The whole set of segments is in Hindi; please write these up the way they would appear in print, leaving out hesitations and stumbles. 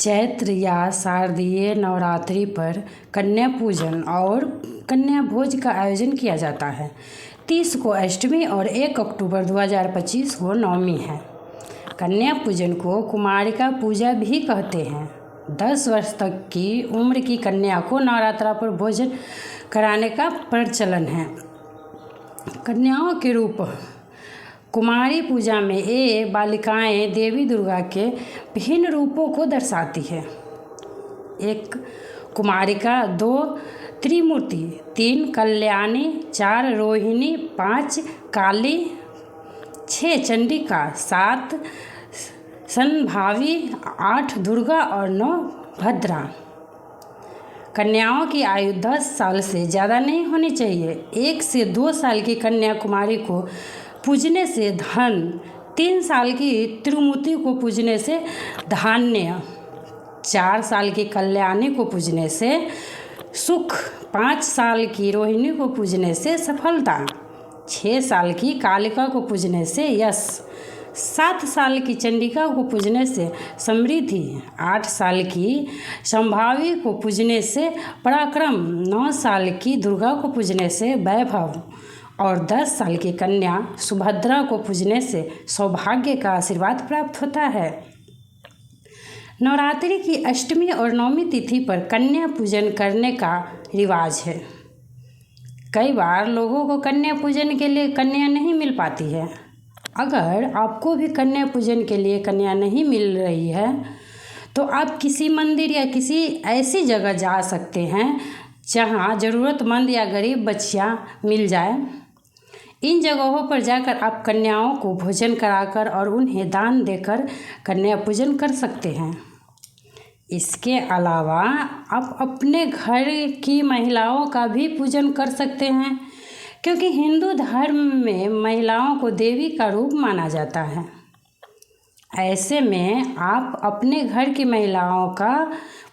चैत्र या शारदीय नवरात्रि पर कन्या पूजन और कन्या भोज का आयोजन किया जाता है। 30 को अष्टमी और 1 अक्टूबर 2025 को नवमी है। कन्या पूजन को कुमारिका पूजा भी कहते हैं। 10 वर्ष तक की उम्र की कन्या को नवरात्रा पर भोजन कराने का प्रचलन है। कन्याओं के रूप कुमारी पूजा में ये बालिकाएं देवी दुर्गा के विभिन्न रूपों को दर्शाती है। 1 कुमारिका, 2 त्रिमूर्ति, 3 कल्याणी, 4 रोहिणी, 5 काली, 6 चंडिका, 7 संभावी, 8 दुर्गा और 9 भद्रा। कन्याओं की आयु 10 साल से ज़्यादा नहीं होनी चाहिए। 1 से 2 साल की कन्या कुमारी को पूजने से धन, 3 साल की त्रिमूर्ति को पूजने से धान्य, 4 साल की कल्याणी को पूजने से सुख, 5 साल की रोहिणी को पूजने से सफलता, 6 साल की कालिका को पूजने से यश, 7 साल की चंडिका को पूजने से समृद्धि, 8 साल की संभावी को पूजने से पराक्रम, 9 साल की दुर्गा को पूजने से वैभव और 10 साल की कन्या सुभद्रा को पूजने से सौभाग्य का आशीर्वाद प्राप्त होता है। नवरात्रि की अष्टमी और नवमी तिथि पर कन्या पूजन करने का रिवाज है। कई बार लोगों को कन्या पूजन के लिए कन्या नहीं मिल पाती है। अगर आपको भी कन्या पूजन के लिए कन्या नहीं मिल रही है तो आप किसी मंदिर या किसी ऐसी जगह जा सकते हैं जहां ज़रूरतमंद या गरीब बच्चियां मिल जाए। इन जगहों पर जाकर आप कन्याओं को भोजन कराकर और उन्हें दान देकर कन्या पूजन कर सकते हैं। इसके अलावा आप अपने घर की महिलाओं का भी पूजन कर सकते हैं, क्योंकि हिंदू धर्म में महिलाओं को देवी का रूप माना जाता है। ऐसे में आप अपने घर की महिलाओं का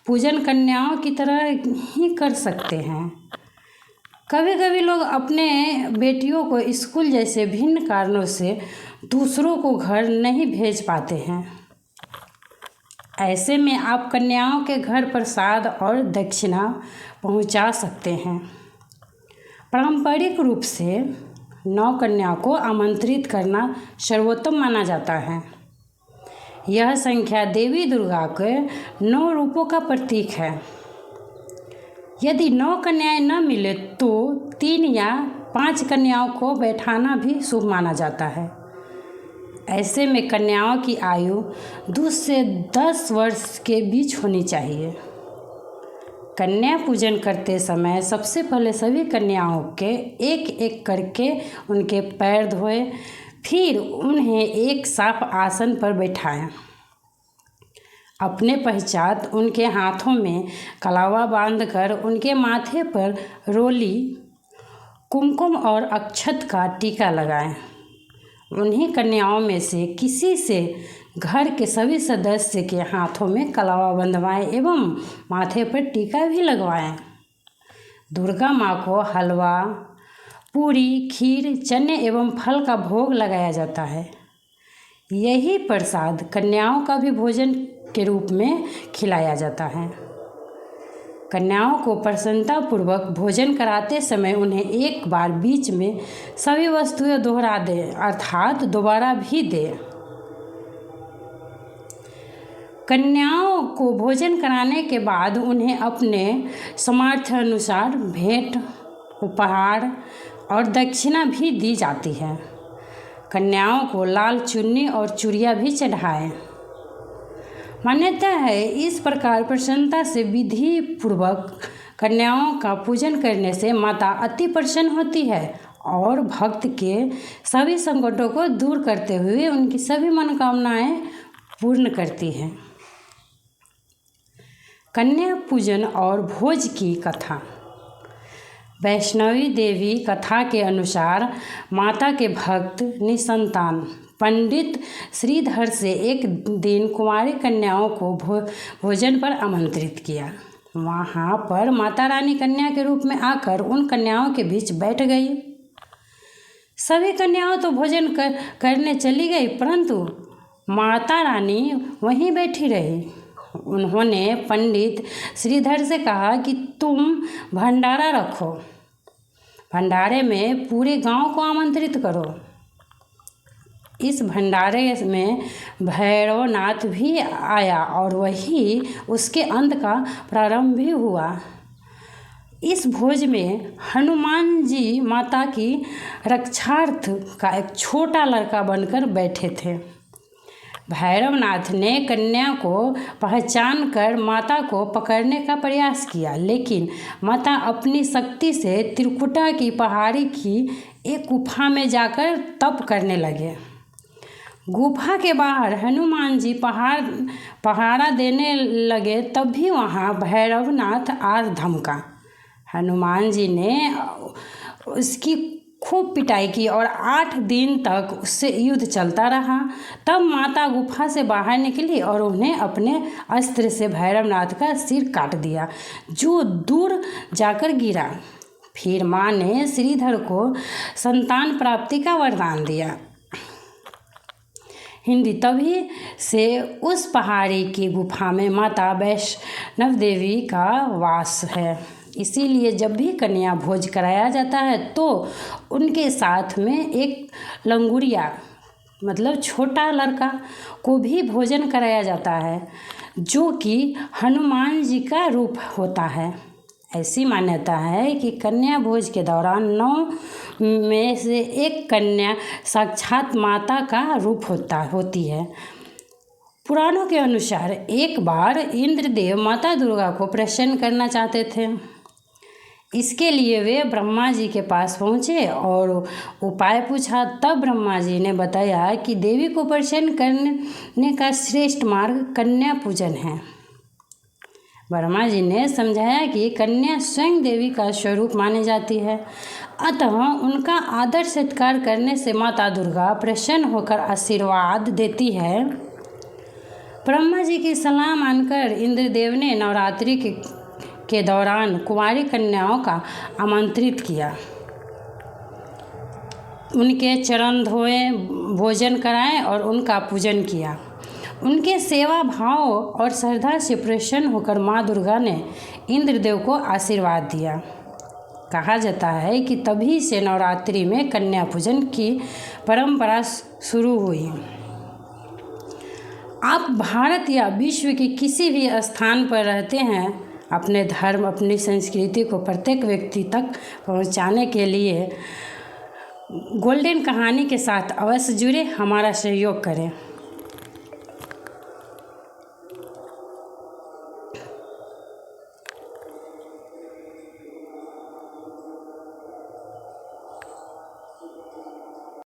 पूजन कन्याओं की तरह ही कर सकते हैं। कभी कभी लोग अपने बेटियों को स्कूल जैसे भिन्न कारणों से दूसरों को घर नहीं भेज पाते हैं। ऐसे में आप कन्याओं के घर प्रसाद और दक्षिणा पहुंचा सकते हैं। पारंपरिक रूप से 9 कन्या को आमंत्रित करना सर्वोत्तम माना जाता है। यह संख्या देवी दुर्गा के 9 रूपों का प्रतीक है। यदि 9 कन्याएं न मिले तो 3 या 5 कन्याओं को बैठाना भी शुभ माना जाता है। ऐसे में कन्याओं की आयु 2 से 10 वर्ष के बीच होनी चाहिए। कन्या पूजन करते समय सबसे पहले सभी कन्याओं के एक एक करके उनके पैर धोए, फिर उन्हें एक साफ आसन पर बैठाएं। अपने पश्चात उनके हाथों में कलावा बांधकर उनके माथे पर रोली, कुमकुम और अक्षत का टीका लगाएं। उन्हीं कन्याओं में से किसी से घर के सभी सदस्य के हाथों में कलावा बंधवाएं एवं माथे पर टीका भी लगवाएं। दुर्गा माँ को हलवा, पूरी, खीर, चने एवं फल का भोग लगाया जाता है। यही प्रसाद कन्याओं का भी भोजन के रूप में खिलाया जाता है। कन्याओं को प्रसन्नतापूर्वक भोजन कराते समय उन्हें एक बार बीच में सभी वस्तुएं दोहरा दें, अर्थात दोबारा भी दें। कन्याओं को भोजन कराने के बाद उन्हें अपने सामर्थ्य अनुसार भेंट, उपहार और दक्षिणा भी दी जाती है। कन्याओं को लाल चुन्नी और चूड़ियाँ भी चढ़ाएं। मान्यता है इस प्रकार प्रसन्नता से विधि पूर्वक कन्याओं का पूजन करने से माता अति प्रसन्न होती है और भक्त के सभी संकटों को दूर करते हुए उनकी सभी मनोकामनाएं पूर्ण करती है। कन्या पूजन और भोज की कथा। वैष्णवी देवी कथा के अनुसार माता के भक्त निसंतान पंडित श्रीधर से एक दिन कुमारी कन्याओं को भोजन पर आमंत्रित किया। वहाँ पर माता रानी कन्या के रूप में आकर उन कन्याओं के बीच बैठ गई। सभी कन्याओं तो भोजन करने चली गई, परंतु माता रानी वहीं बैठी रही। उन्होंने पंडित श्रीधर से कहा कि तुम भंडारा रखो, भंडारे में पूरे गांव को आमंत्रित करो। इस भंडारे में भैरवनाथ भी आया और वही उसके अंत का प्रारंभ भी हुआ। इस भोज में हनुमान जी माता की रक्षार्थ का एक छोटा लड़का बनकर बैठे थे। भैरवनाथ ने कन्या को पहचान कर माता को पकड़ने का प्रयास किया, लेकिन माता अपनी शक्ति से त्रिकुटा की पहाड़ी की एक गुफा में जाकर तप करने लगे। गुफा के बाहर हनुमान जी पहाड़ा देने लगे, तभी वहाँ भैरवनाथ आ धमका। हनुमान जी ने उसकी खूब पिटाई की और 8 दिन तक उससे युद्ध चलता रहा। तब माता गुफा से बाहर निकली और उन्हें अपने अस्त्र से भैरवनाथ का सिर काट दिया, जो दूर जाकर गिरा। फिर माँ ने श्रीधर को संतान प्राप्ति का वरदान दिया। हिंदी तभी से उस पहाड़ी की गुफा में माता वैष्णव देवी का वास है। इसीलिए जब भी कन्या भोज कराया जाता है तो उनके साथ में एक लंगुरिया मतलब छोटा लड़का को भी भोजन कराया जाता है, जो कि हनुमान जी का रूप होता है। ऐसी मान्यता है कि कन्या भोज के दौरान 9 में से एक कन्या साक्षात माता का रूप होती है। पुराणों के अनुसार एक बार इंद्रदेव माता दुर्गा को प्रसन्न करना चाहते थे। इसके लिए वे ब्रह्मा जी के पास पहुँचे और उपाय पूछा। तब ब्रह्मा जी ने बताया कि देवी को प्रसन्न करने का श्रेष्ठ मार्ग कन्या पूजन है। ब्रह्मा जी ने समझाया कि कन्या स्वयं देवी का स्वरूप मानी जाती है, अतः उनका आदर सत्कार करने से माता दुर्गा प्रसन्न होकर आशीर्वाद देती है। ब्रह्मा जी की सलाह मानकर इंद्रदेव ने नवरात्रि के दौरान कुंवारी कन्याओं का आमंत्रित किया, उनके चरण धोए, भोजन कराएं और उनका पूजन किया। उनके सेवा भाव और श्रद्धा से प्रसन्न होकर माँ दुर्गा ने इंद्रदेव को आशीर्वाद दिया। कहा जाता है कि तभी से नवरात्रि में कन्या पूजन की परंपरा शुरू हुई। आप भारत या विश्व के किसी भी स्थान पर रहते हैं, अपने धर्म, अपनी संस्कृति को प्रत्येक व्यक्ति तक पहुंचाने के लिए गोल्डन कहानी के साथ अवश्य जुड़े, हमारा सहयोग करें।